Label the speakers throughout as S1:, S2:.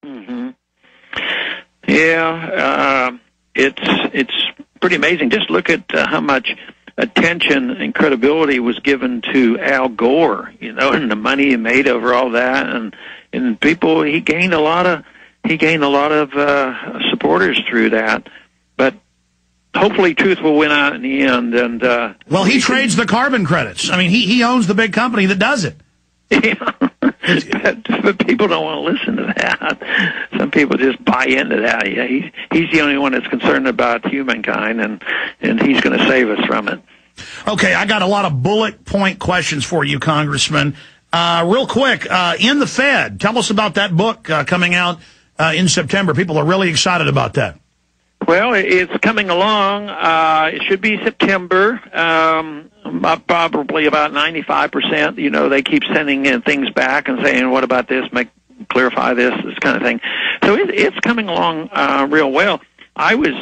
S1: Mm-hmm. Yeah, it's pretty amazing. Just look at how much attention and credibility was given to Al Gore, and the money he made over all that, and people. He gained a lot of supporters through that. But hopefully, truth will win out in the end. And
S2: well, he trades the carbon credits. I mean, he owns the big company that does it.
S1: Yeah. but people don't want to listen to that. Some people just buy into that. Yeah, he's the only one that's concerned about humankind, and he's going to save us from it.
S2: Okay, I got a lot of bullet point questions for you, Congressman. Real quick, In the Fed, tell us about that book coming out in September. People are really excited about that.
S1: Well, it's coming along. It should be September. Probably about 95%. They keep sending in things back and saying, "What about this? Clarify this kind of thing." So it's coming along real well. I was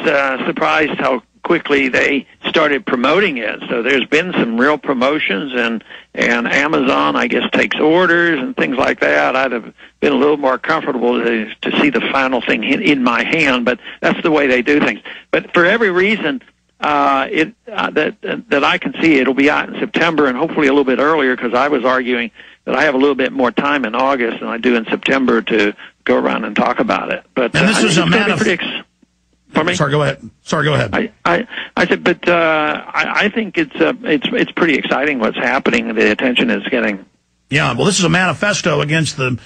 S1: surprised how quickly they started promoting it. So there's been some real promotions, and Amazon, I guess, takes orders and things like that. I'd have been a little more comfortable to see the final thing in my hand, but that's the way they do things. But for every reason that I can see, it'll be out in September, and hopefully a little bit earlier, because I was arguing that I have a little bit more time in August than I do in September to go around and talk about it. But
S2: and this is a
S1: Sorry,
S2: go ahead.
S1: I said, but I think it's pretty exciting what's happening. The attention it's getting.
S2: Yeah, well, this is a manifesto against the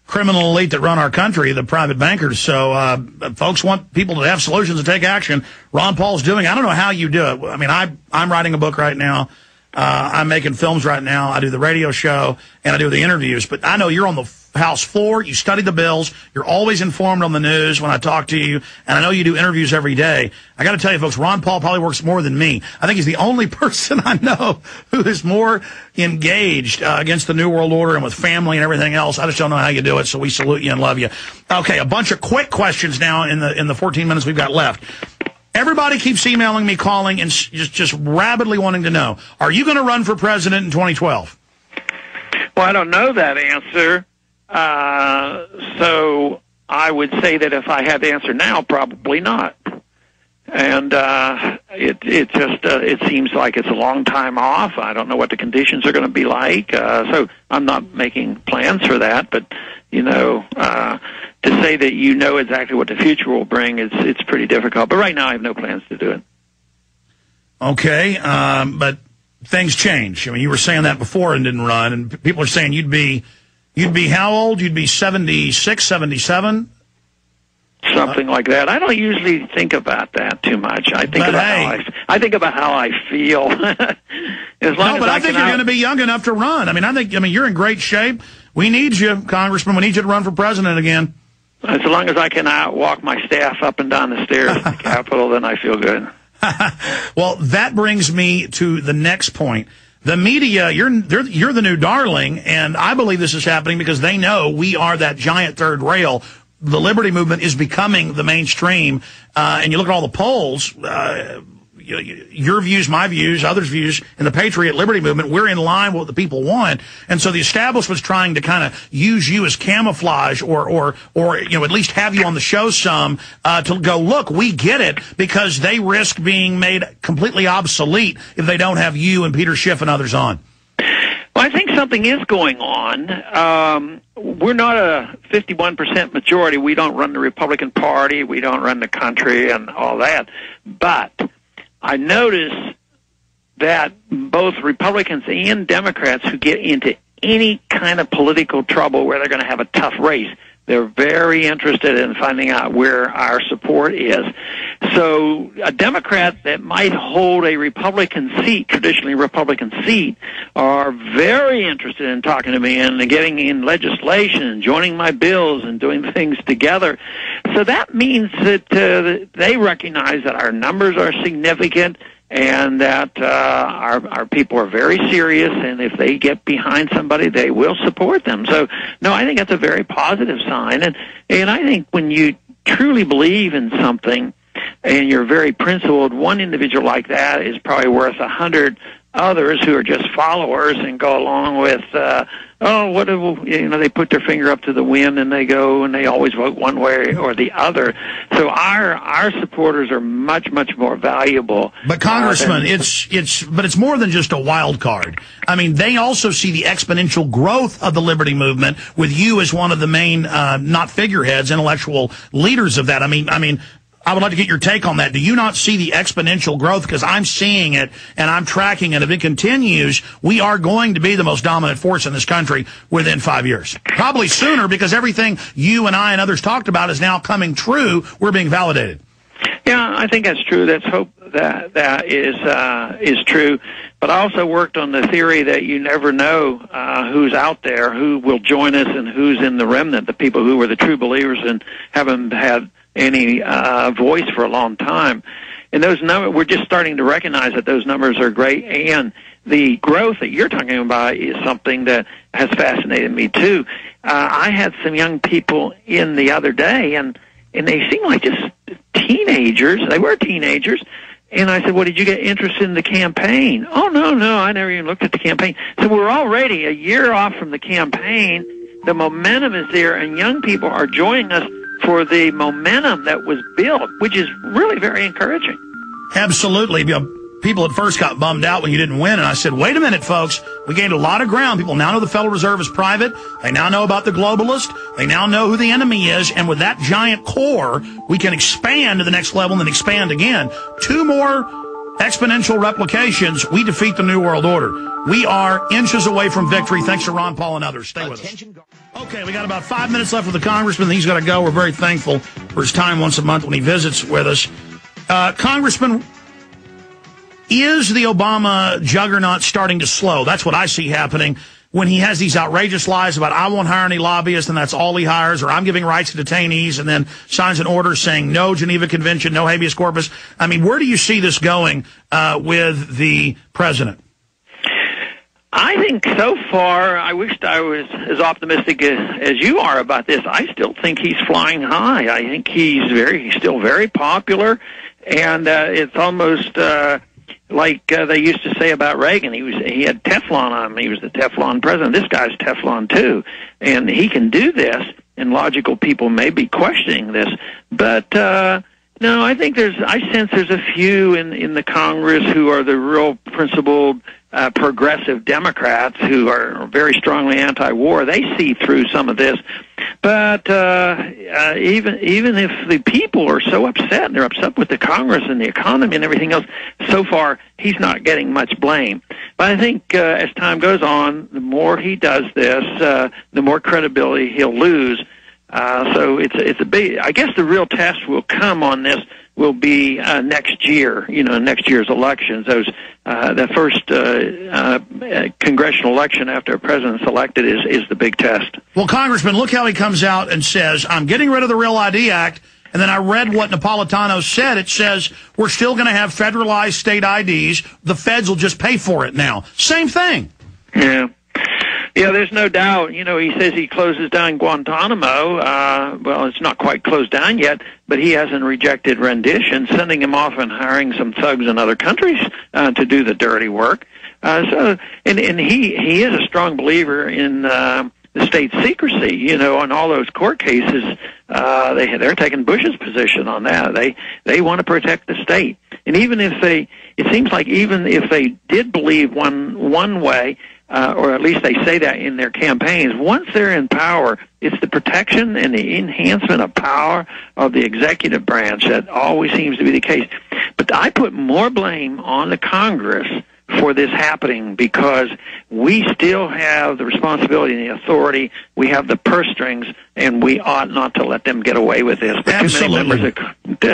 S2: criminal elite that run our country, the private bankers. So folks want people to have solutions and take action. Ron Paul's doing. I don't know how you do it. I mean, I'm writing a book right now. I'm making films right now. I do the radio show and I do the interviews. But I know you're on the House floor. You study the bills. You're always informed on the news when I talk to you. And I know you do interviews every day. I got to tell you, folks, Ron Paul probably works more than me. I think he's the only person I know who is more engaged against the New World Order and with family and everything else. I just don't know how you do it. So we salute you and love you. Okay, a bunch of quick questions now in the 14 minutes we've got left. Everybody keeps emailing me, calling, and just rabidly wanting to know, are you going to run for president in 2012?
S1: Well, I don't know that answer. So I would say that if I had to answer now, probably not. And it seems like it's a long time off. I don't know what the conditions are going to be like. So I'm not making plans for that. But to say that exactly what the future will bring, it's pretty difficult. But right now, I have no plans to do it.
S2: Okay, but things change. I mean, you were saying that before and didn't run, and people are saying you'd be how old? You'd be 76, 77?
S1: Something like that. I don't usually think about that too much. I think about how I feel. I
S2: think you're going to be young enough to run. I think you're in great shape. We need you, Congressman. We need you to run for president again.
S1: As long as I can outwalk my staff up and down the stairs at the Capitol, then I feel good.
S2: Well, that brings me to the next point. The media, you're the new darling, and I believe this is happening because they know we are that giant third rail. The liberty movement is becoming the mainstream, and you look at all the polls, your views, my views, others' views, in the Patriot Liberty movement, we're in line with what the people want. And so the establishment's trying to kind of use you as camouflage or at least have you on the show some to go, look, we get it, because they risk being made completely obsolete if they don't have you and Peter Schiff and others on.
S1: Well, I think something is going on. We're not a 51% majority. We don't run the Republican Party. We don't run the country and all that. But I notice that both Republicans and Democrats who get into any kind of political trouble where they're going to have a tough race, they're very interested in finding out where our support is. So a Democrat that might hold a Republican seat, traditionally Republican seat, are very interested in talking to me and getting in legislation and joining my bills and doing things together. So that means that they recognize that our numbers are significant and that our people are very serious, and if they get behind somebody, they will support them. So, no, I think that's a very positive sign. And I think when you truly believe in something and you're very principled, one individual like that is probably worth 100 others who are just followers and go along with, they put their finger up to the wind and they go and they always vote one way or the other. So our supporters are much, much more valuable.
S2: But Congressman, it's more than just a wild card. I mean, they also see the exponential growth of the liberty movement with you as one of the main, not figureheads, intellectual leaders of that. I mean, I would like to get your take on that. Do you not see the exponential growth? Because I'm seeing it and I'm tracking it. If it continues, we are going to be the most dominant force in this country within 5 years. Probably sooner, because everything you and I and others talked about is now coming true. We're being validated.
S1: Yeah, I think that's true. Let's hope that is true. But I also worked on the theory that you never know who's out there, who will join us, and who's in the remnant, the people who are the true believers and haven't had any voice for a long time. And those numbers, we're just starting to recognize that those numbers are great, and the growth that you're talking about is something that has fascinated me too. I had some young people in the other day, and they seemed like just teenagers. They were teenagers. And I said, well, did you get interested in the campaign? Oh, no, I never even looked at the campaign. So we're already a year off from the campaign. The momentum is there, and young people are joining us for the momentum that was built, which is really very encouraging.
S2: Absolutely. People at first got bummed out when you didn't win, and I said, wait a minute, folks. We gained a lot of ground. People now know the Federal Reserve is private. They now know about the globalist. They now know who the enemy is, and with that giant core, we can expand to the next level and then expand again. 2 more exponential replications, we defeat the New World Order. We are inches away from victory, thanks to Ron Paul and others. Stay with us. Okay, we got about 5 minutes left with the Congressman. He's got to go. We're very thankful for his time once a month when he visits with us. Congressman, is the Obama juggernaut starting to slow? That's what I see happening when he has these outrageous lies about I won't hire any lobbyists and that's all he hires, or I'm giving rights to detainees, and then signs an order saying no Geneva Convention, no habeas corpus. I mean, where do you see this going with the president?
S1: I think so far, I wished I was as optimistic as you are about this. I still think he's flying high. I think he's still very popular, and it's almost like they used to say about Reagan. He had Teflon on him. He was the Teflon president. This guy's Teflon too, and he can do this. And logical people may be questioning this, but no, I sense there's a few in the Congress who are the real principled progressive Democrats who are very strongly anti-war. They see through some of this, but even if the people are so upset, and they're upset with the Congress and the economy and everything else, so far he's not getting much blame. But I think as time goes on, the more he does this, the more credibility he'll lose. So it's a big. I guess the real test will come on this will be next year. Next year's elections. The first congressional election after a president's elected is the big test.
S2: Well, Congressman, look how he comes out and says, "I'm getting rid of the Real ID Act." And then I read what Napolitano said. It says we're still going to have federalized state IDs. The feds will just pay for it now. Same thing.
S1: Yeah. Yeah, there's no doubt. He says he closes down Guantanamo. Well, it's not quite closed down yet, but he hasn't rejected rendition, sending him off and hiring some thugs in other countries to do the dirty work. And he is a strong believer in the state secrecy. On all those court cases, they're taking Bush's position on that. They want to protect the state, and it seems like even if they did believe one way. Or at least they say that in their campaigns. Once they're in power, it's the protection and the enhancement of power of the executive branch that always seems to be the case. But I put more blame on the Congress for this happening because we still have the responsibility and the authority. We have the purse strings, and we ought not to let them get away with this. But
S2: absolutely.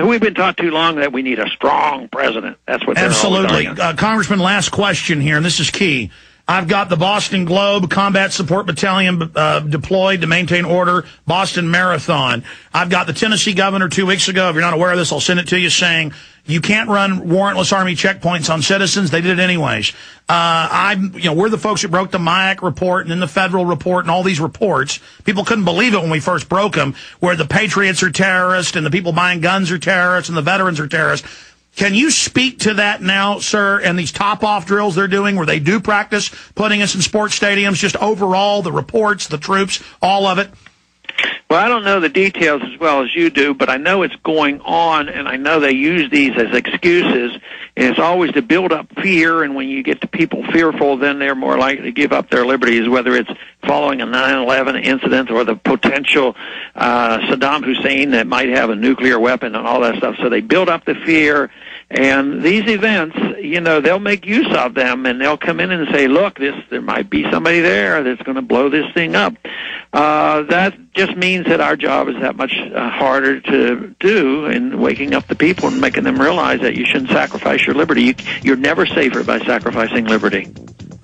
S1: We've been taught too long that we need a strong president. That's what they're
S2: absolutely.
S1: always arguing.
S2: Congressman, last question here, and this is key. I've got the Boston Globe Combat Support Battalion deployed to maintain order, Boston Marathon. I've got the Tennessee governor 2 weeks ago. If you're not aware of this, I'll send it to you, saying you can't run warrantless Army checkpoints on citizens. They did it anyways. We're the folks that broke the MIAC report and then the federal report and all these reports. People couldn't believe it when we first broke them, where the patriots are terrorists and the people buying guns are terrorists and the veterans are terrorists. Can you speak to that now, sir, and these top-off drills they're doing where they do practice putting us in sports stadiums, just overall, the reports, the troops, all of it?
S1: Well, I don't know the details as well as you do, but I know it's going on, and I know they use these as excuses. And it's always to build up fear, and when you get to people fearful, then they're more likely to give up their liberties, whether it's following a 9/11 incident or the potential Saddam Hussein that might have a nuclear weapon and all that stuff. So they build up the fear, and these events, you know, they'll make use of them, and they'll come in and say, look, there might be somebody there that's going to blow this thing up. That just means that our job is that much harder to do in waking up the people and making them realize that you shouldn't sacrifice your liberty. You're never safer by sacrificing liberty.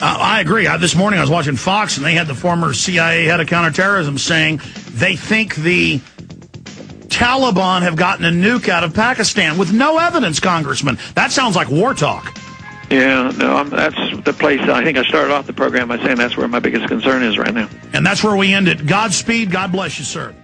S2: I agree. This morning I was watching Fox, and they had the former CIA head of counterterrorism saying they think the Taliban have gotten a nuke out of Pakistan with no evidence, Congressman. That sounds like war talk.
S1: Yeah, no, that's the place. I think I started off the program by saying that's where my biggest concern is right now.
S2: And that's where we end it. Godspeed. God bless you, sir.